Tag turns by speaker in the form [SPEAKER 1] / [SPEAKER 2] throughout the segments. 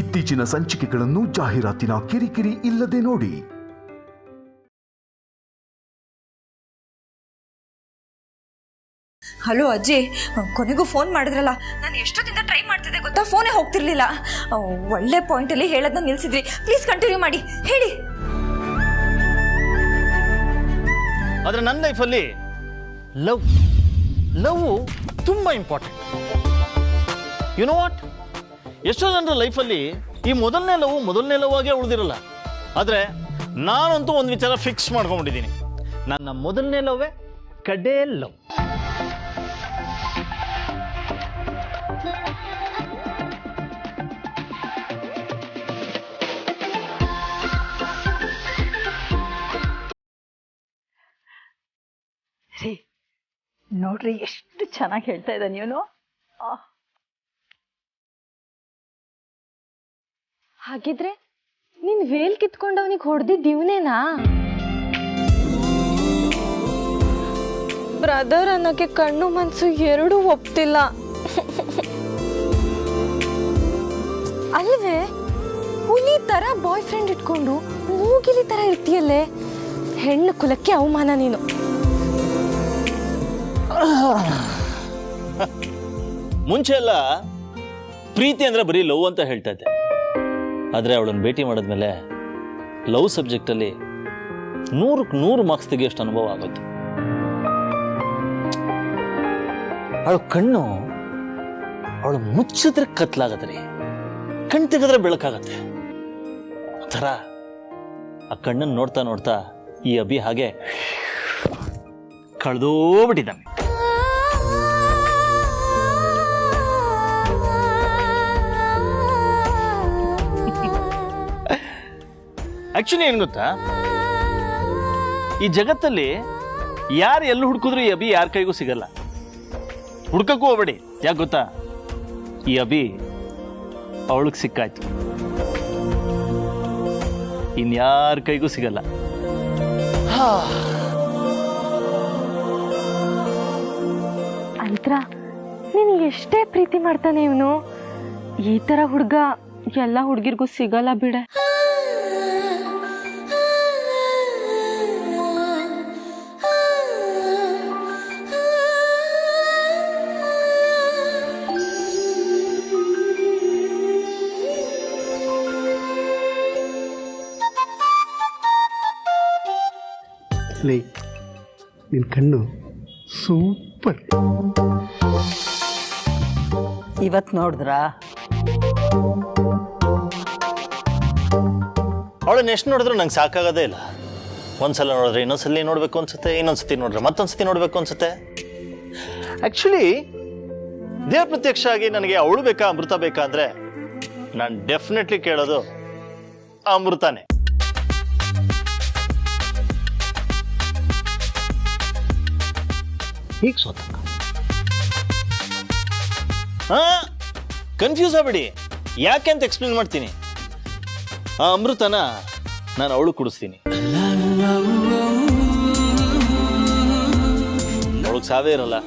[SPEAKER 1] ಇತ್ತೀಚಿನ ಸಂಚಿಕೆಗಳನ್ನು ಜಾಹೀರಾತಿನ ಕಿರಿಕಿರಿ ಇಲ್ಲದೆ ನೋಡಿ.
[SPEAKER 2] ಹಲೋ ಅಜ್ಜಿ, ಕೊನೆಗೂ ಫೋನ್ ಮಾಡಿದ್ರಲ್ಲ. ನಾನು ಎಷ್ಟೊತ್ತಿಂದ ಟ್ರೈ ಮಾಡ್ತಿದ್ದೆ ಗೊತ್ತಾ, ಫೋನೇ ಹೋಗ್ತಿರ್ಲಿಲ್ಲ. ಒಳ್ಳೆ ಪಾಯಿಂಟಲ್ಲಿ ಹೇಳೋದನ್ನ ನಿಲ್ಸಿದ್ರಿ. ಪ್ಲೀಸ್ ಕಂಟಿನ್ಯೂ ಮಾಡಿ, ಹೇಳಿ.
[SPEAKER 3] ಆದರೆ ನನ್ನ ಲೈಫಲ್ಲಿ ಲವ್ ತುಂಬ ಇಂಪಾರ್ಟೆಂಟ್. ಯು ನೋ ವಾಟ್, ಎಷ್ಟೋ ಜನರ ಲೈಫಲ್ಲಿ ಈ ಮೊದಲನೇ ಲವ್ ಆಗೇ ಉಳಿದಿರಲ್ಲ. ಆದರೆ ನಾನಂತೂ ಒಂದು ವಿಚಾರ ಫಿಕ್ಸ್ ಮಾಡ್ಕೊಂಡ್ಬಿಟ್ಟಿದ್ದೀನಿ. ನನ್ನ ಮೊದಲನೇ ಲವ್ವೇ ಕಡೇ ಲವ್.
[SPEAKER 4] ನೋಡ್ರಿ ಎಷ್ಟು ಚೆನ್ನಾಗಿ ಹೇಳ್ತಾ ಇದ್ದ ನೀನು.
[SPEAKER 5] ಹಾಗಿದ್ರೆ ನೀನ್ ವೇಲ್ ಕಿತ್ಕೊಂಡು ಅವನಿಗೆ ಹೊಡೆದಿದ್ದು ಇವನೇನಾ? ಬ್ರದರ್ ಅನ್ನೋಕೆ ಕಣ್ಣು ಮನ್ಸು ಎರಡೂ ಒಪ್ತಿಲ್ಲ ಅಲ್ವೇ? ಹುಲಿ ತರ ಬಾಯ್ ಫ್ರೆಂಡ್ ಇಟ್ಕೊಂಡು ಮೂಗಿಲಿ ತರ ಇರ್ತೀಯಲ್ಲೇ. ಹೆಣ್ಣು ಕುಲಕ್ಕೆ ಅವಮಾನ ನೀನು.
[SPEAKER 3] ಮುಂಚೆ ಎಲ್ಲ ಪ್ರೀತಿ ಅಂದ್ರೆ ಬರೀ ಲವ್ ಅಂತ ಹೇಳ್ತಾ ಇದ್ದೆ. ಆದರೆ ಅವಳನ್ನು ಭೇಟಿ ಮಾಡಿದ್ಮೇಲೆ ಲವ್ ಸಬ್ಜೆಕ್ಟಲ್ಲಿ 100ಕ್ಕೆ 100 ಮಾರ್ಕ್ಸ್ ತೆಗಿಯೋಷ್ಟು ಅನುಭವ ಆಗೋಯ್ತು. ಅವಳ ಕಣ್ಣು ಅವಳು ಮುಚ್ಚಿದ್ರೆ ಕತ್ಲಾಗತ್ತೆ ರೀ, ಕಣ್ ತೆಗೆದ್ರೆ ಬೆಳಕಾಗತ್ತೆ. ಥರ ಆ ಕಣ್ಣನ್ನು ನೋಡ್ತಾ ನೋಡ್ತಾ ಈ ಅಭಿ ಹಾಗೆ ಕಳೆದೋಗ್ಬಿಟ್ಟಿದ್ದಾನೆ. ಆಕ್ಚುಲಿ ಏನು ಗೊತ್ತಾ, ಈ ಜಗತ್ತಲ್ಲಿ ಯಾರು ಎಲ್ಲಿ ಹುಡುಕಿದ್ರು ಈ ಅಭಿ ಯಾರ ಕೈಗೂ ಸಿಗಲ್ಲ. ಹುಡ್ಕಕ್ಕೂ ಹೋಗ್ಬೇಡಿ. ಯಾಕೆ ಗೊತ್ತಾ, ಈ ಅಭಿ ಅವಳಿಗೆ ಸಿಕ್ಕಾಯ್ತು, ಇನ್ಯಾರ ಕೈಗೂ ಸಿಗಲ್ಲ.
[SPEAKER 5] ಅಂತ್ರ ನೀನು ಎಷ್ಟೇ ಪ್ರೀತಿ ಮಾಡ್ತಾನೆ ಇವನು, ಈ ತರ ಹುಡ್ಗ ಎಲ್ಲ ಹುಡ್ಗಿರ್ಗೂ ಸಿಗಲ್ಲ ಬಿಡೆ.
[SPEAKER 6] ನಿನ್ನ ಕಣ್ಣು ಸೂಪರ್.
[SPEAKER 4] ಇವತ್ತು ನೋಡಿದ್ರ
[SPEAKER 3] ಅವಳನ್ನ ಎಷ್ಟು ನೋಡಿದ್ರು ನಂಗೆ ಸಾಕಾಗೋದೇ ಇಲ್ಲ. ಒಂದ್ಸಲ ನೋಡಿದ್ರೆ ಇನ್ನೊಂದ್ಸಲಿ ನೋಡ್ಬೇಕು ಅನ್ಸುತ್ತೆ, ಇನ್ನೊಂದ್ಸತಿ ನೋಡಿದ್ರೆ ಮತ್ತೊಂದ್ಸತಿ ನೋಡ್ಬೇಕು ಅನ್ಸುತ್ತೆ. ಆಕ್ಚುಲಿ ದೇವ್ರ ಪ್ರತ್ಯಕ್ಷ ಆಗಿ ನನಗೆ ಅವಳು ಬೇಕಾ ಅಮೃತ ಬೇಕಾ ಅಂದ್ರೆ ನಾನು ಡೆಫಿನೆಟ್ಲಿ ಕೇಳೋದು ಅಮೃತನೇ. ಹೀಗೆ ಸೋತಕ್ಕ ಕನ್ಫ್ಯೂಸ್ ಆಗ್ಬಿಡಿ, ಯಾಕೆ ಅಂತ ಎಕ್ಸ್ಪ್ಲೇನ್ ಮಾಡ್ತೀನಿ. ಆ ಅಮೃತನ ನಾನು ಅವಳು ಕುಡಿಸ್ತೀನಿ. ಅವಳಿಗೆ ಸಾವೇ ಇರಲ್ಲ,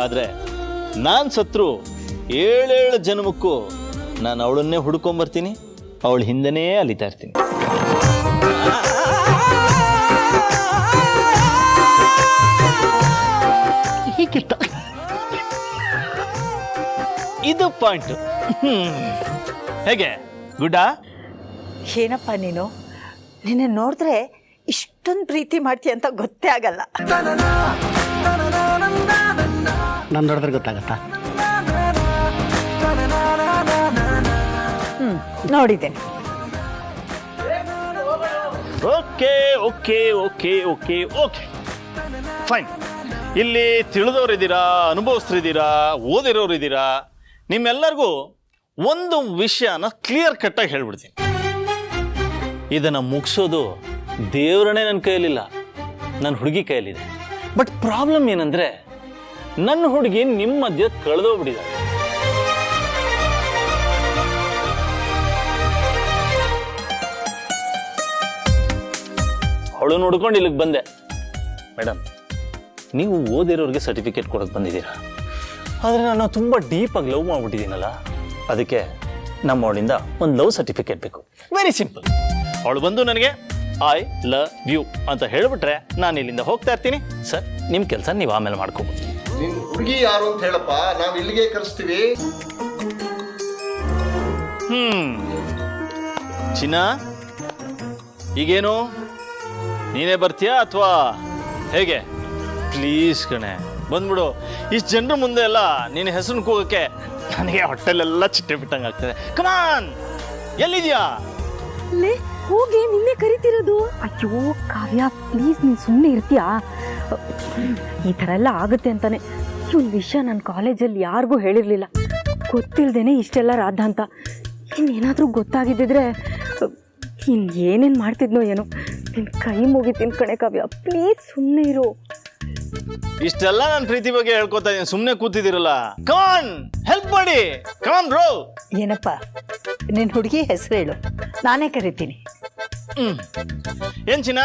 [SPEAKER 3] ಆದರೆ ನಾನು ಸತ್ರು 7 ಜನ್ಮಕ್ಕೂ ನಾನು ಅವಳನ್ನೇ ಹುಡ್ಕೊಂಬರ್ತೀನಿ, ಅವಳ ಹಿಂದೆನೇ ಅಲಿತಾ ಇರ್ತೀನಿ. ಇದು ಪಾಯಿಂಟ್. ಹೇಗೆ ಗುಡ್ಡಾ?
[SPEAKER 4] ಏನಪ್ಪ ನೀನು, ನಿನ್ನ ನೋಡಿದ್ರೆ ಇಷ್ಟೊಂದು ಪ್ರೀತಿ ಮಾಡ್ತೀಯ ಅಂತ ಗೊತ್ತೇ ಆಗಲ್ಲ.
[SPEAKER 6] ನಾನು ನೋಡಿದ್ರೆ ಗೊತ್ತಾಗತ್ತಾ?
[SPEAKER 4] ನೋಡಿದ್ದೇನೆ.
[SPEAKER 3] Okay okay okay okay okay fine. ಇಲ್ಲಿ ತಿಳಿದವರಿದ್ದೀರಾ, ಅನುಭವಿಸ್ತಿದ್ದೀರಾ, ಓದಿರೋರಿದ್ದೀರಾ. ನಿಮ್ಮೆಲ್ಲರಿಗೂ ಒಂದು ವಿಷಯನ ಕ್ಲಿಯರ್ ಕಟ್ಟಾಗಿ ಹೇಳ್ಬಿಡ್ತೀನಿ. ಇದನ್ನು ಮುಗಿಸೋದು ದೇವರನ್ನೇ ನನ್ನ ಕೈಯಲ್ಲಿಲ್ಲ, ನನ್ನ ಹುಡುಗಿ ಕೈಯಲ್ಲಿದೆ. ಬಟ್ ಪ್ರಾಬ್ಲಮ್ ಏನಂದ್ರೆ ನನ್ನ ಹುಡುಗಿ ನಿಮ್ಮ ಮಧ್ಯೆ ಕಳೆದೋಗ್ಬಿಟ್ಟಿದ್ದಾರೆ. ಅವಳು ನೋಡ್ಕೊಂಡು ಇಲ್ಲಿಗೆ ಬಂದೆ. ಮೇಡಮ್, ನೀವು ಓದಿರೋರಿಗೆ ಸರ್ಟಿಫಿಕೇಟ್ ಕೊಡೋಕೆ ಬಂದಿದ್ದೀರಾ, ಆದರೆ ನಾನು ತುಂಬ ಡೀಪಾಗಿ ಲವ್ ಮಾಡ್ಬಿಟ್ಟಿದ್ದೀನಲ್ಲ, ಅದಕ್ಕೆ ನಮ್ಮವಳಿಂದ ಒಂದು ಲವ್ ಸರ್ಟಿಫಿಕೇಟ್ ಬೇಕು. Very simple. ಅವಳು ಬಂದು ನನಗೆ ಐ ಲವ್ ಯು ಅಂತ ಹೇಳ್ಬಿಟ್ರೆ ನಾನು ಇಲ್ಲಿಂದ ಹೋಗ್ತಾ ಇರ್ತೀನಿ. ಸರ್, ನಿಮ್ಮ ಕೆಲಸ ನೀವು ಆಮೇಲೆ ಮಾಡ್ಕೋಬೋದು.
[SPEAKER 7] ನಿನ್ ಹುಡುಗಿ ಯಾರು ಅಂತ ಹೇಳಪ್ಪ, ನಾವು ಇಲ್ಲಿಗೆ ಕರೆಸ್ತೀವಿ.
[SPEAKER 3] ಚಿನ್ನ, ಈಗೇನು ನೀನೇ ಬರ್ತೀಯಾ ಅಥವಾ ಹೇಗೆ? ಪ್ಲೀಸ್ ಕಣೆ, ಬಂದ್ಬಿಡು. ಇಷ್ಟು ಜನರ ಮುಂದೆ ಎಲ್ಲ ನಿನ್ನ ಹೆಸರು ಕೂಗಕ್ಕೆ ನನಗೆ ಹೊಟ್ಟೆಲೆಲ್ಲ ಚಿಟ್ಟೆ ಬಿಟ್ಟಂಗೆ ಆಗ್ತದೆ. ಕಮಾನ್, ಎಲ್ಲಿದ್ಯಾ?
[SPEAKER 5] ಹೋಗಿ ನಿನ್ನೆ ಕರಿತಿರೋದು. ಅಯ್ಯೋ ಕಾವ್ಯ, ಪ್ಲೀಸ್ ನೀನು ಸುಮ್ಮನೆ ಇರ್ತೀಯಾ? ಈ ಥರ ಎಲ್ಲ ಆಗುತ್ತೆ ಅಂತಾನೆ ಒಂದು ವಿಷಯ ನನ್ನ ಕಾಲೇಜಲ್ಲಿ ಯಾರಿಗೂ ಹೇಳಿರಲಿಲ್ಲ. ಗೊತ್ತಿಲ್ಲದೇನೆ ಇಷ್ಟೆಲ್ಲ ರಾಧ ಅಂತ. ಇನ್ನೇನಾದರೂ ಗೊತ್ತಾಗಿದ್ದಿದ್ರೆ ಏನೇನು ಮಾಡ್ತಿದ್ನೋ ಏನೋ. ನಿನ್ನ ಕೈ ಮುಗಿತೀನಿ ಕಣೆ ಕಾವ್ಯ, ಪ್ಲೀಸ್ ಸುಮ್ಮನೆ ಇರು.
[SPEAKER 3] ಇಷ್ಟೆಲ್ಲ ನನ್ನ ಪ್ರೀತಿ ಬಗ್ಗೆ ಹೇಳ್ಕೊತಾ ಇದ್ದೀನಿ, ಸುಮ್ಮನೆ ಕೂತಿದ್ದೀರಲ್ಲ. ಕಮಾನ್, ಹೆಲ್ಪ್ ಮಾಡಿ. ಕಮಾನ್ ಬ್ರೋ.
[SPEAKER 4] ಏನಪ್ಪ, ನಿನ್ನ ಹುಡುಗಿ ಹೆಸರು ಹೇಳು, ನಾನೇ ಕರಿತೀನಿ.
[SPEAKER 3] ಏನ್ ಚಿನ್ನ,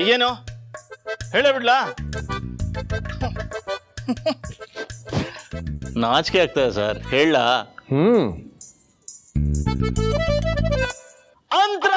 [SPEAKER 3] ಈಗೇನು ಹೇಳೇ ಬಿಡ್ಲಾ? ನಾಚಿಕೆ ಆಗ್ತದೆ ಸರ್, ಹೇಳ. ಅಂತರ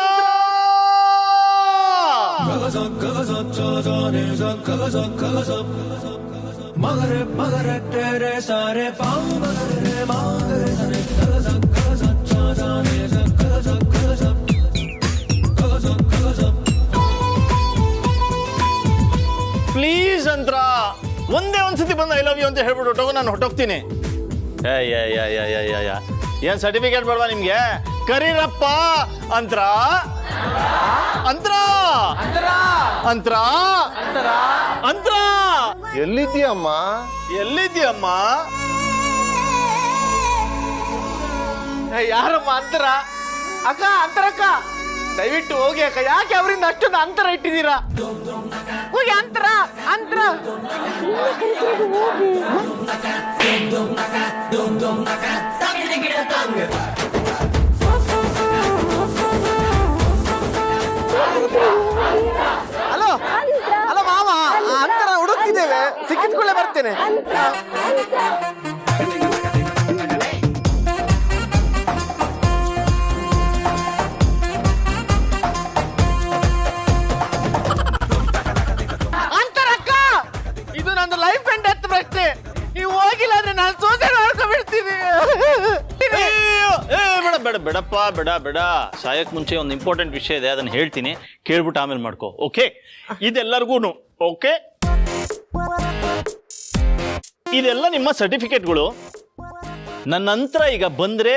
[SPEAKER 3] ಪ್ಲೀಸ್ ಅಂತರ, ಒಂದೇ ಒಂದ್ಸತಿ ಬಂದು ಐ ಲವ್ ಯು ಅಂತ ಹೇಳ್ಬಿಟ್ಟು ಹೊಟ್ಟೋಗು, ನಾನು ಹೊಟ್ಟೋಗ್ತೀನಿ. ಏನ್ ಸರ್ಟಿಫಿಕೇಟ್ ಬೇಡವಾ ನಿಮ್ಗೆ? ಕರೀರಪ್ಪ ಅಂತರ. ಅಂತರ ಅಂತರ ಅಂತರ.
[SPEAKER 7] ಎಲ್ಲಿದ್ಯಮ್ಮ?
[SPEAKER 3] ಎಲ್ಲಿದ್ಯಮ್ಮ?
[SPEAKER 8] ಯಾರಮ್ಮ ಅಂತರ? ಅಕ್ಕ, ಅಂತರಕ್ಕ, ದಯವಿಟ್ಟು ಹೋಗಿ ಅಕ್ಕ. ಯಾಕೆ ಅವರಿಂದ ಅಷ್ಟೊಂದು ಅಂತರ ಇಟ್ಟಿದ್ದೀರಾ? ಹೋಗಿ ಅಂತರ ಅಂತರ. ಹಲೋ ಹಲೋ ಮಾಮ, ಅಂತರ ಹುಡುಕ್ತಿದ್ದೇವೆ, ಸಿಕ್ಕಿದ್ಕೊಳ್ಳೆ ಬರ್ತೇನೆ. ಅಂತರಕ್ಕ, ಇದು ನಂದು ಲೈಫ್ ಅಂಡ್ ಡೆತ್ ಪ್ರಶ್ನೆ. ನೀವು ಹೋಗಿಲ್ಲ ಅಂದ್ರೆ ನಾನು ಸೂಸೈಡ್ ಮಾಡ್ಕೊಂಡ್ಬಿಡ್ತೀನಿ.
[SPEAKER 3] ಬೇಡ ಬೇಡಪ್ಪ, ಬೇಡ ಬೇಡ. ಸಾಯಕ್ ಮುಂಚೆ ಒಂದು ಇಂಪಾರ್ಟೆಂಟ್ ವಿಷಯ ಇದೆ, ಅದನ್ನ ಹೇಳ್ತೀನಿ, ಕೇಳ್ಬಿಟ್ಟು ಆಮೇಲೆ ಮಾಡ್ಕೋ. ಓಕೆ? ಇದೆಲ್ಲರಿಗೂ ಓಕೆ? ಇದೆಲ್ಲ ನಿಮ್ಮ ಸರ್ಟಿಫಿಕೇಟ್ಗಳು. ನನ್ನ ನಂತರ ಈಗ ಬಂದ್ರೆ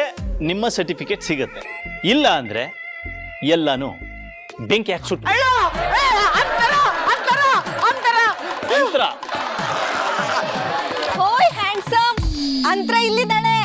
[SPEAKER 3] ನಿಮ್ಮ ಸರ್ಟಿಫಿಕೇಟ್ ಸಿಗತ್ತೆ, ಇಲ್ಲ ಅಂದ್ರೆ ಎಲ್ಲಾನು ಬೆಂಕಿ ಹಾಕ್ಸುಟ್ಟು. ಅಂತರ
[SPEAKER 2] ಓಯ್ ಹ್ಯಾಂಡ್ಸಮ್, ಅಂತರ ಇಲ್ಲಿದ್ದಾಳೆ.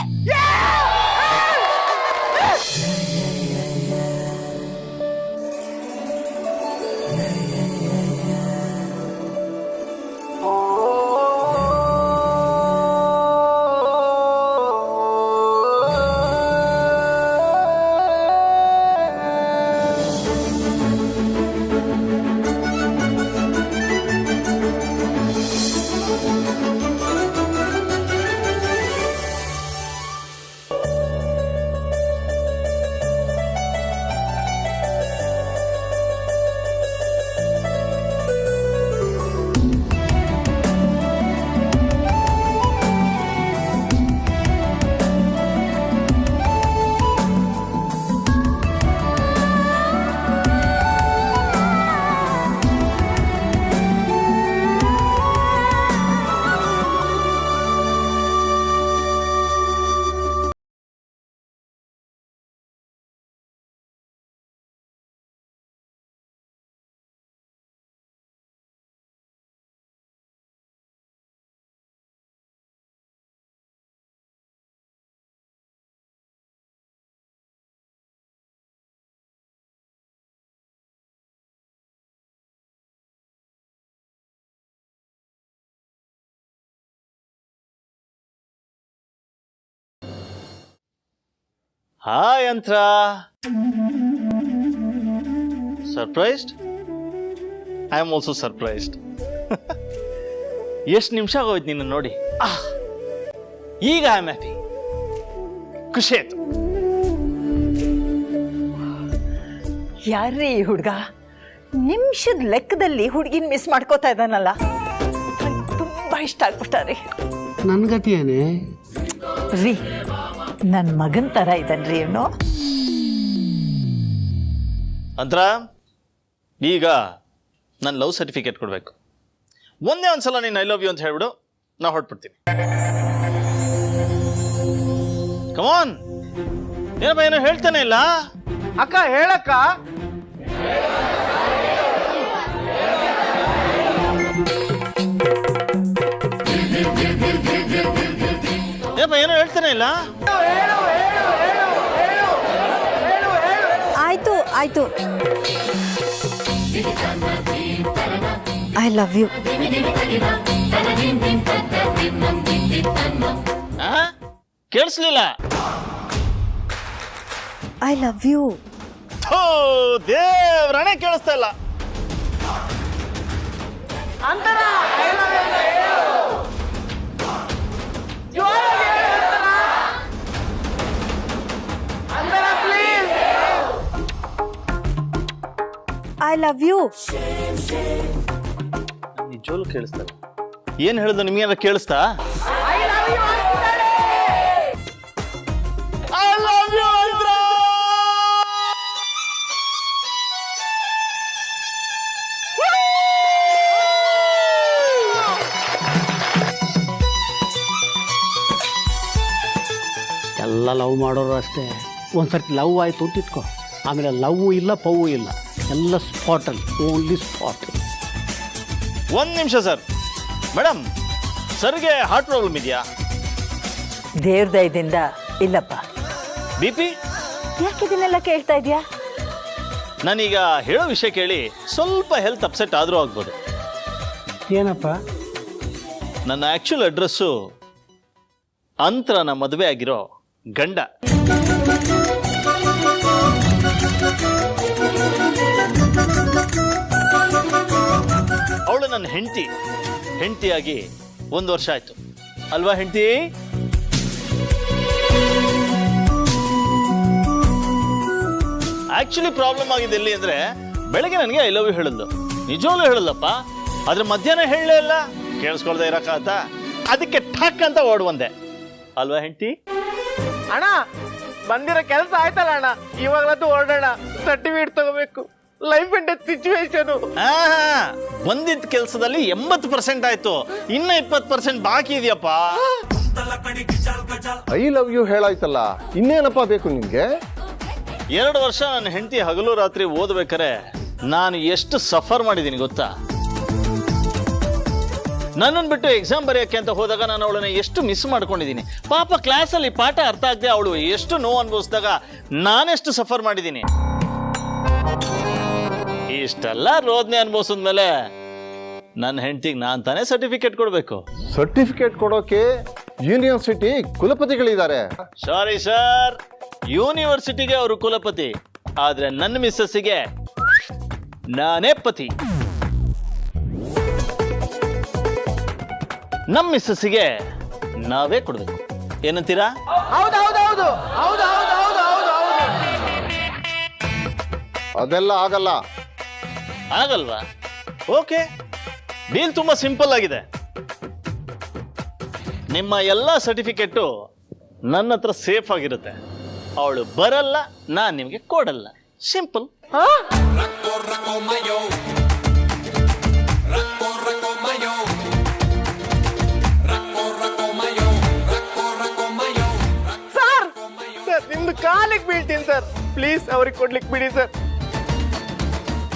[SPEAKER 3] ಹಾಯ್ ಅಂತರ. Surprised? I am also surprised. ಎಷ್ಟು ನಿಮಿಷ ಆಗೋಯ್ತು ನಿನ್ನ ನೋಡಿ. ಈಗ ಐ ಆಮ್ ಹ್ಯಾಪಿ. ಖುಷಿ ಆಯ್ತು.
[SPEAKER 4] ಯಾರ್ರೀ ಈ ಹುಡುಗ? ನಿಮಿಷದ ಲೆಕ್ಕದಲ್ಲಿ ಹುಡುಗಿನ ಮಿಸ್ ಮಾಡ್ಕೋತಾ ಇದ್ದಾನಲ್ಲ. ನಂಗೆ ತುಂಬ ಇಷ್ಟ ಆಗ್ಬಿಟ್ಟಾರಿ.
[SPEAKER 6] ನನ್ನ ಗತಿ ಏನೇ
[SPEAKER 4] ರೀ, ನನ್ನ ಮಗನ ಥರ ಇದ್ದಾನ್ರಿ ಇವನು.
[SPEAKER 3] ಅಂತರ ಈಗ ನಾನು ಲವ್ ಸರ್ಟಿಫಿಕೇಟ್ ಕೊಡಬೇಕು. ಒಂದೇ ಒಂದ್ಸಲ ನೀನು ಐ ಲವ್ ಯು ಅಂತ ಹೇಳ್ಬಿಡು, ನಾ ಹೊರಟ್ಬಿಡ್ತೀನಿ. ಕಮಾನ್, ಏನಪ್ಪ ಏನೋ ಹೇಳ್ತಾನೆ ಇಲ್ಲ.
[SPEAKER 8] ಅಕ್ಕ ಹೇಳಕ್ಕ.
[SPEAKER 3] ಏನಪ್ಪ ಏನೋ ಹೇಳ್ತಾನೆ ಇಲ್ಲ.
[SPEAKER 2] ಆಯ್ತು ಆಯ್ತು, ಐ ಲವ್ ಯು.
[SPEAKER 3] ಕೇಳಿಸ್ಲಿಲ್ಲ.
[SPEAKER 2] I love you.
[SPEAKER 3] ದೇವ್ರನೇ ಕೇಳಿಸ್ತಾ ಇಲ್ಲ.
[SPEAKER 8] ಅಂತರ ಪ್ಲೀಸ್.
[SPEAKER 2] I love you.
[SPEAKER 3] ನಿಜವೂ ಕೇಳಿಸ್ತಾ. ಏನ್ ಹೇಳಿದ್ರು ನಿಮ್ಗೇನಾರ ಕೇಳಿಸ್ತಾ?
[SPEAKER 6] ಎಲ್ಲ ಲವ್ ಮಾಡೋರು ಅಷ್ಟೇ. ಒಂದ್ಸರ್ತಿ ಲವ್ ಆಯಿತು ಅಂತ ಇಟ್ಕೋ, ಆಮೇಲೆ ಲವ್ ಇಲ್ಲ ಪವ್ವು ಇಲ್ಲ, ಎಲ್ಲ ಸ್ಪಾಟಲ್ಲಿ, ಓನ್ಲಿ ಸ್ಪಾಟ್.
[SPEAKER 3] ಒಂದ್ ನಿಮಿಷ ಸರ್. ಮೇಡಮ್, ಸರ್ಗೆ ಹಾರ್ಟ್ ಪ್ರಾಬ್ಲಮ್ ಇದೆಯಾ?
[SPEAKER 4] ದೇವ್ರ ದಯದಿಂದ ಇಲ್ಲಪ್ಪ.
[SPEAKER 3] BP?
[SPEAKER 4] ಯಾಕೆ ಇದನ್ನೆಲ್ಲ ಕೇಳ್ತಾ ಇದೆಯಾ?
[SPEAKER 3] ನಾನೀಗ ಹೇಳೋ ವಿಷಯ ಕೇಳಿ ಸ್ವಲ್ಪ ಹೆಲ್ತ್ ಅಪ್ಸೆಟ್ ಆದರೂ ಆಗ್ಬೋದು.
[SPEAKER 6] ಏನಪ್ಪ?
[SPEAKER 3] ನನ್ನ ಆ್ಯಕ್ಚುಲ್ ಅಡ್ರೆಸ್ಸು ಅಂತರನ ಮದುವೆ ಆಗಿರೋ ಗಂಡ. ಅವಳು ನನ್ನ ಹೆಂಡತಿಯಾಗಿ 1 ವರ್ಷ ಆಯ್ತು ಅಲ್ವಾ ಹೆಂಡತಿ? ಆಕ್ಚುಲಿ ಪ್ರಾಬ್ಲಮ್ ಆಗಿದೆ ಎಲ್ಲಿ ಅಂದ್ರೆ, ಬೆಳಗ್ಗೆ ನನಗೆ ಐ ಲವ್ ಯು ಹೇಳಿದ್ಲು, ನಿಜವಾಗ್ಲೂ ಹೇಳಿಲ್ಲಪ್ಪ. ಆದ್ರೆ ಮಧ್ಯಾಹ್ನ ಹೇಳಲೇ ಇಲ್ಲ. ಕೇಳಿಸ್ಕೊಳ್ದೆ ಇರಕ್ಕಾತ, ಅದಕ್ಕೆ ಠಕ್ ಅಂತ ಓಡ್ ಬಂದೆ ಅಲ್ವಾ ಹೆಂಡತಿ?
[SPEAKER 8] ಅಣ್ಣ, ಬಂದಿರೋ ಕೆಲಸ ಆಯ್ತಲ್ಲ ಅಣ್ಣ, ಇವಾಗಲೂ ಹೊರಡೋಣ. ಸರ್ಟಿಫಿಕೇಟ್ ತಗೋಬೇಕು. Life and death situation.
[SPEAKER 3] ಬಂದಿದ್ದ ಕೆಲಸದಲ್ಲಿ 80% ಆಯ್ತು, ಇನ್ನ 20% ಬಾಕಿ ಇದೆಯಪ್ಪ.
[SPEAKER 7] ಐ ಲವ್ ಯು ಹೇಳಾಯ್ತಲ್ಲ, ಇನ್ನೇನಪ್ಪ ಬೇಕು ನಿಮ್ಗೆ?
[SPEAKER 3] 2 ವರ್ಷ ನನ್ನ ಹೆಂಡತಿ ಹಗಲು ರಾತ್ರಿ ಓದ್ಬೇಕಾರೆ ನಾನು ಎಷ್ಟು ಸಫರ್ ಮಾಡಿದ್ದೀನಿ ಗೊತ್ತಾ? ನನ್ನನ್ನು ಬಿಟ್ಟು ಎಕ್ಸಾಮ್ ಬರೆಯೋಕ್ಕೆ ಅಂತ ಹೋದಾಗ ನಾನು ಅವಳನ್ನ ಎಷ್ಟು ಮಿಸ್ ಮಾಡ್ಕೊಂಡಿದ್ದೀನಿ. ಪಾಪ ಕ್ಲಾಸಲ್ಲಿ ಪಾಠ ಅರ್ಥ ಆಗದೆ ಅವಳು ಎಷ್ಟು ನೋವು ಅನುಭವಿಸಿದಾಗ ನಾನೆಷ್ಟು ಸಫರ್ ಮಾಡಿದ್ದೀನಿ. ಇಷ್ಟೆಲ್ಲ ರೋದನೆ ಅನುಭವಿಸಿದ್ಮೇಲೆ ನನ್ನ ಹೆಂಡತಿಗೆ ನಾನು ತಾನೇ ಸರ್ಟಿಫಿಕೇಟ್ ಕೊಡಬೇಕು.
[SPEAKER 7] ಸರ್ಟಿಫಿಕೇಟ್ ಕೊಡೋಕೆ ಯೂನಿವರ್ಸಿಟಿ ಕುಲಪತಿಗಳಿದ್ದಾರೆ.
[SPEAKER 3] ಸಾರಿ ಸರ್, ಯೂನಿವರ್ಸಿಟಿಗೆ ಅವರು ಕುಲಪತಿ, ಆದ್ರೆ ನನ್ನ ಮಿಸ್ಸಸ್ಸಿಗೆ ನಾನೇ ಪತಿ. ನಮ್ಮ ಮಿಸ್ಸಸ್ಸಿಗೆ ನಾವೇ ಕೊಡ್ಬೇಕು. ಏನಂತೀರಾ?
[SPEAKER 8] ಹೌದೌದೌದು,
[SPEAKER 7] ಅದೆಲ್ಲ ಆಗಲ್ಲ.
[SPEAKER 3] ಆಗಲ್ವಾ? ಓಕೆ, ಡೀಲ್ ತುಂಬಾ ಸಿಂಪಲ್ ಆಗಿದೆ. ನಿಮ್ಮ ಎಲ್ಲ ಸರ್ಟಿಫಿಕೇಟು ನನ್ನ ಹತ್ರ ಸೇಫ್ ಆಗಿರುತ್ತೆ. ಅವಳು ಬರಲ್ಲ, ನಾನು ನಿಮಗೆ ಕೊಡಲ್ಲ. ಸಿಂಪಲ್.
[SPEAKER 8] ಸರ್, ನಿಮ್ದು ಕಾಲಿಗೆ ಬೀಳ್ತೀನಿ ಸರ್. ಪ್ಲೀಸ್ ಅವ್ರಿಗೆ ಕೊಡ್ಲಿಕ್ಕೆ ಬಿಡಿ ಸರ್.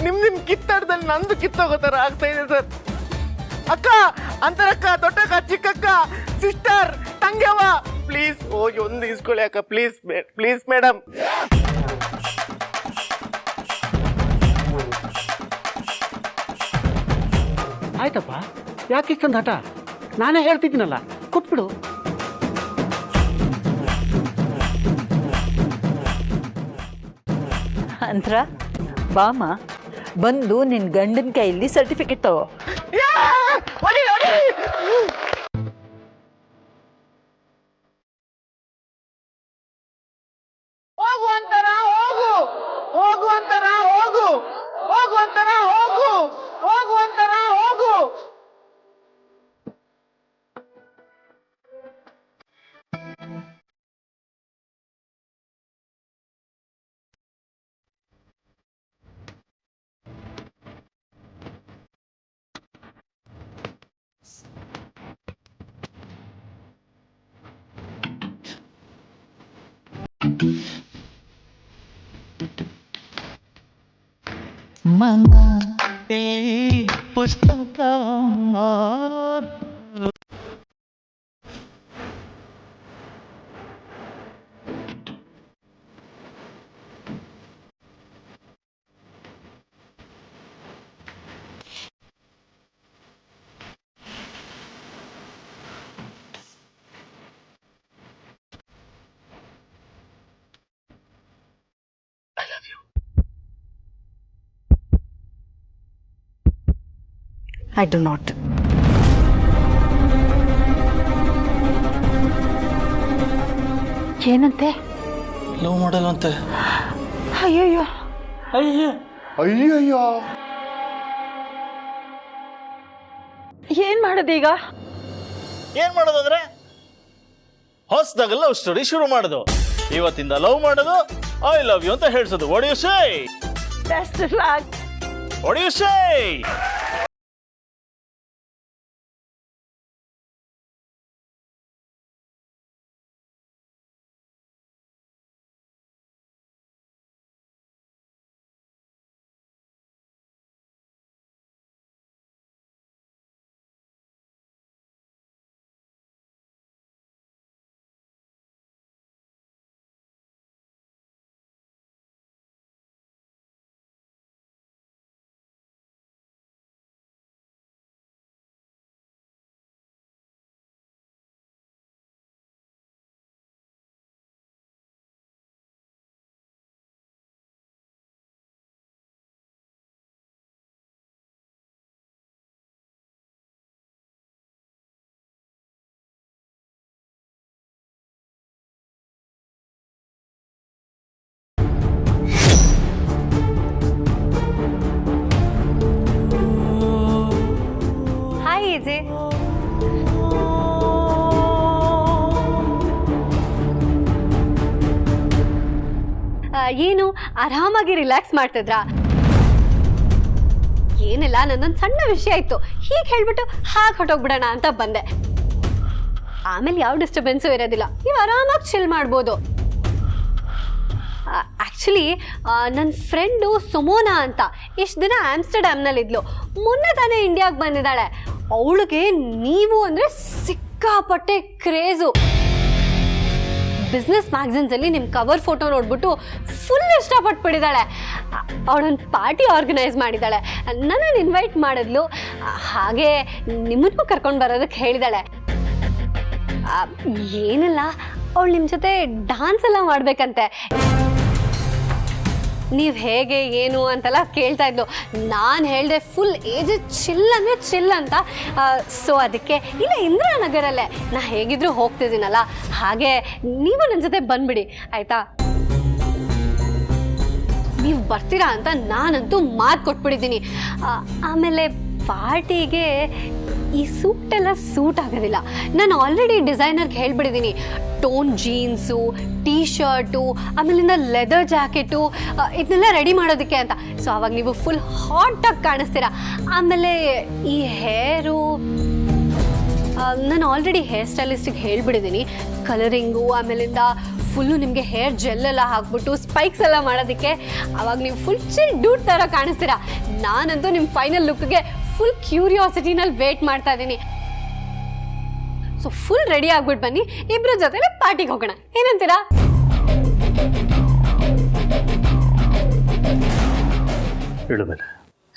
[SPEAKER 8] ನಿಮ್ ಕಿತ್ತಾಟದಲ್ಲಿ ನಂದು ಕಿತ್ತೋಗೋ ಥರ ಆಗ್ತಾ ಇದೆ ಸರ್. ಅಕ್ಕ, ಅಂತರಕ್ಕ, ದೊಡ್ಡಕ್ಕ, ಚಿಕ್ಕಕ್ಕ, ಸಿಸ್ಟರ್, ತಂಗ್ಯವ, ಪ್ಲೀಸ್ ಹೋಗಿ ಒಂದು ಇಸ್ಕೊಳ್ಳಿ ಅಕ್ಕ. Please please madam.
[SPEAKER 6] ಆಯ್ತಪ್ಪ, ಯಾಕೆ ಇಷ್ಟೊಂದು ಹಠ? ನಾನೇ ಹೇಳ್ತಿದ್ದೀನಲ್ಲ, ಕೊಟ್ಬಿಡು.
[SPEAKER 4] ಅಂತರ ಬಾಮ ಬಂದು ನಿನ್ನ ಗಂಡನ ಕೈಯಲ್ಲಿ ಸರ್ಟಿಫಿಕೇಟ್ ತಗೋ.
[SPEAKER 8] ಹೋಗು ಅಂತಾರ, ಹೋಗು ಅಂತಾರ, ಹೋಗು.
[SPEAKER 9] ಪುಸ್ತಕ
[SPEAKER 5] I do not. ಏನಂತೆ?
[SPEAKER 3] ಲವ್ ಮಾಡಲ್ವಂತೆ.
[SPEAKER 5] ಅಯ್ಯಯ್ಯೋ.
[SPEAKER 7] ಅಯ್ಯಯ್ಯೋ,
[SPEAKER 5] ಏನ್ ಮಾಡೋದೀಗ?
[SPEAKER 3] ಏನ್ ಮಾಡೋದು ಅಂದ್ರೆ ಹೊಸದಾಗ ಲವ್ ಸ್ಟೋರಿ ಶುರು ಮಾಡೋದು. ಇವತ್ತಿಂದ ಲವ್ ಮಾಡೋದು, ಐ ಲವ್ ಯು ಅಂತ ಹೇಳ್ಸೋದು. What you say?
[SPEAKER 5] Best of luck.
[SPEAKER 3] What you say?
[SPEAKER 10] ಏನು ಆರಾಮಾಗಿ ರಿಲ್ಯಾಕ್ಸ್ ಮಾಡ್ತಿದ್ರಾ? ಏನಿಲ್ಲ, ನನ್ನೊಂದು ಸಣ್ಣ ವಿಷಯ ಇತ್ತು, ಹೀಗೆ ಹೇಳ್ಬಿಟ್ಟು ಹಾಗೆ ಹೊಟ್ಟೋಗ್ಬಿಡೋಣ ಅಂತ ಬಂದೆ. ಆಮೇಲೆ ಯಾವ ಡಿಸ್ಟರ್ಬೆನ್ಸು ಇರೋದಿಲ್ಲ, ನೀವು ಆರಾಮಾಗಿ ಚಿಲ್ ಮಾಡ್ಬೋದು. ಆ್ಯಕ್ಚುಲಿ ನನ್ನ ಫ್ರೆಂಡು ಸುಮೋನಾ ಅಂತ ಇಷ್ಟು ದಿನ ಆಮ್ಸ್ಟರ್ಡ್ಯಾಮ್ನಲ್ಲಿದ್ಲು, ಮೊನ್ನೆ ತಾನೇ ಇಂಡಿಯಾಗೆ ಬಂದಿದ್ದಾಳೆ. ಅವಳಿಗೆ ನೀವು ಅಂದರೆ ಸಿಕ್ಕಾಪಟ್ಟೆ ಕ್ರೇಜು. ಬಿಸ್ನೆಸ್ ಮ್ಯಾಗಝಿನ್ಸಲ್ಲಿ ನಿಮ್ಮ ಕವರ್ ಫೋಟೋ ನೋಡ್ಬಿಟ್ಟು ಫುಲ್ ಇಷ್ಟಪಟ್ಬಿಟ್ಟಿದ್ದಾಳೆ. ಅವಳೊಂದು ಪಾರ್ಟಿ ಆರ್ಗನೈಸ್ ಮಾಡಿದ್ದಾಳೆ, ನನ್ನನ್ನು ಇನ್ವೈಟ್ ಮಾಡಿದ್ಲು. ಹಾಗೆ ನಿಮ್ಮನ್ನು ಕರ್ಕೊಂಡು ಬರೋದಕ್ಕೆ ಹೇಳಿದಾಳೆ. ಏನಿಲ್ಲ, ಅವಳು ನಿಮ್ಮ ಜೊತೆ ಡ್ಯಾನ್ಸ್ ಎಲ್ಲ ಮಾಡಬೇಕಂತೆ. ನೀವು ಹೇಗೆ ಏನು ಅಂತೆಲ್ಲ ಕೇಳ್ತಾ ಇದ್ಲು. ನಾನು ಹೇಳಿದೆ ಫುಲ್ ಏಜ್ ಚಿಲ್ ಅಂದರೆ ಚಿಲ್ ಅಂತ. ಸೊ ಅದಕ್ಕೆ ಇಲ್ಲ, ಇಂದಿರಾನಗರಲ್ಲೇ ನಾ ಹೇಗಿದ್ರೂ ಹೋಗ್ತಿದ್ದೀನಲ್ಲ, ಹಾಗೆ ನೀವು ನನ್ನ ಜೊತೆ ಬಂದ್ಬಿಡಿ ಆಯಿತಾ? ನೀವು ಬರ್ತೀರಾ ಅಂತ ನಾನಂತೂ ಮಾತು ಕೊಟ್ಬಿಟ್ಟಿದ್ದೀನಿ. ಆಮೇಲೆ ಪಾರ್ಟಿಗೆ ಈ ಸೂಟೆಲ್ಲ ಸೂಟ್ ಆಗೋದಿಲ್ಲ. ನಾನು ಆಲ್ರೆಡಿ ಡಿಸೈನರ್ಗೆ ಹೇಳ್ಬಿಟ್ಟಿದ್ದೀನಿ, ಟೋನ್ ಜೀನ್ಸು, ಟೀ ಶರ್ಟು, ಆಮೇಲಿಂದ ಲೆದರ್ ಜಾಕೆಟು ಇದನ್ನೆಲ್ಲ ರೆಡಿ ಮಾಡೋದಕ್ಕೆ ಅಂತ. ಸೊ ಅವಾಗ ನೀವು ಫುಲ್ ಹಾಟಾಗಿ ಕಾಣಿಸ್ತೀರಾ. ಆಮೇಲೆ ಈ ಹೇರು ನಾನು ಆಲ್ರೆಡಿ ಹೇರ್ ಸ್ಟೈಲಿಸ್ಟಿಗೆ ಹೇಳ್ಬಿಟ್ಟಿದ್ದೀನಿ, ಕಲರಿಂಗು, ಆಮೇಲಿಂದ ಫುಲ್ಲು ನಿಮಗೆ ಹೇರ್ ಜೆಲ್ಲೆಲ್ಲ ಹಾಕ್ಬಿಟ್ಟು ಸ್ಪೈಕ್ಸ್ ಎಲ್ಲ ಮಾಡೋದಕ್ಕೆ. ಆವಾಗ ನೀವು ಫುಲ್ ಚಿಲ್ ಡೂಟ್ ಥರ ಕಾಣಿಸ್ತೀರಾ. ನಾನಂತೂ ನಿಮ್ಮ ಫೈನಲ್ ಲುಕ್ಗೆ ಫುಲ್ ಕ್ಯೂರಿಯಾಸಿಟಿನಲ್ಲಿ ವೇಟ್ ಮಾಡ್ತಾ ಇದ್ದೀನಿ. ಸೊ ಫುಲ್ ರೆಡಿ ಆಗ್ಬಿಟ್ಟು ಬನ್ನಿ, ಇಬ್ಬರ ಜೊತೆ ಪಾರ್ಟಿಗೆ ಹೋಗೋಣ, ಏನಂತೀರಾ?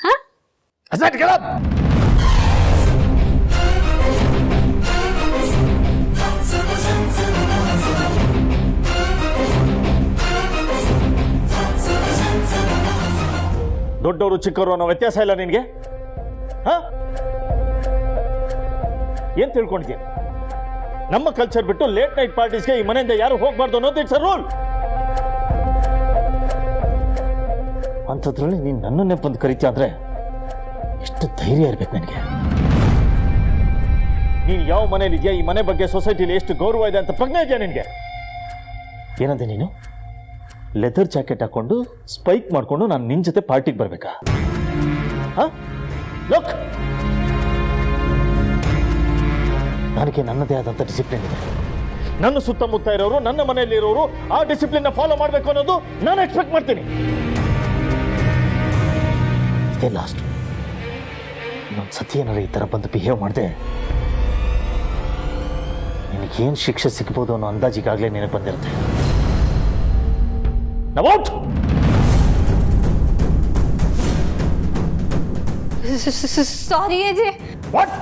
[SPEAKER 10] ಹಾ,
[SPEAKER 3] ದೊಡ್ಡವರು ಚಿಕ್ಕವರು ಅನ್ನೋ ವ್ಯತ್ಯಾಸ ಇಲ್ಲ ನಿನಗೆ? ಏನ್ ತಿಳ್ಕೊಂಡಿದ್ಯಾ? ನಮ್ಮ ಕಲ್ಚರ್ ಬಿಟ್ಟು ಲೇಟ್ ನೈಟ್ ಪಾರ್ಟೀಸ್ಗೆ ಈ ಮನೆಯಿಂದ ಯಾರು ಹೋಗ್ಬಾರ್ದು ಅನ್ನೋದು ಇಟ್ಸ್ ಅ ರೂಲ್. ಅಂಥದ್ರಲ್ಲಿ ನೀನು ನನ್ನನ್ನೇ ಬಂದು ಕರಿತೀಯ ಅಂದ್ರೆ ಎಷ್ಟು ಧೈರ್ಯ ಇರ್ಬೇಕು ನನಗೆ. ನೀನು ಯಾವ ಮನೇಲಿ ಇದೆಯಾ, ಈ ಮನೆ ಬಗ್ಗೆ ಸೊಸೈಟಿಲಿ ಎಷ್ಟು ಗೌರವ ಇದೆ ಅಂತ ಪ್ರಜ್ಞೆ ಇದೆಯಾ ನಿನಗೆ? ಏನಂದೆ ನೀನು? ಲೆದರ್ ಜಾಕೆಟ್ ಹಾಕೊಂಡು ಸ್ಪೈಕ್ ಮಾಡ್ಕೊಂಡು ನಾನು ನಿನ್ನ ಜೊತೆ ಪಾರ್ಟಿಗೆ ಬರ್ಬೇಕಾ? ಲುಕ್, ನನಗೆ ನನ್ನದೇ ಆದಂಥ ಡಿಸಿಪ್ಲಿನ್ ಇದೆ. ನನ್ನ ಸುತ್ತಮುತ್ತ ಇರೋರು, ನನ್ನ ಮನೆಯಲ್ಲಿ ಇರೋರು ಆ ಡಿಸಿಪ್ಲಿನ್ ಫಾಲೋ ಮಾಡಬೇಕು ಅನ್ನೋದು ನಾನು ಎಕ್ಸ್ಪೆಕ್ಟ್ ಮಾಡ್ತೀನಿ. ಇದೇ ಲಾಸ್ಟ್. ಇನ್ನೊಂದು ಸತಿ ಏನಾರು ಈ ಥರ ಬಂದು ಬಿಹೇವ್ ಮಾಡಿದೆ, ನಿನಗೇನು ಶಿಕ್ಷೆ ಸಿಗ್ಬೋದು ಅನ್ನೋ ಅಂದಾಜಿಗಾಗಲೇ ನಿನಗೆ ಬಂದಿರುತ್ತೆ.
[SPEAKER 10] ಸಾರಿ ಅಜಯ್.
[SPEAKER 3] ವಾಟ್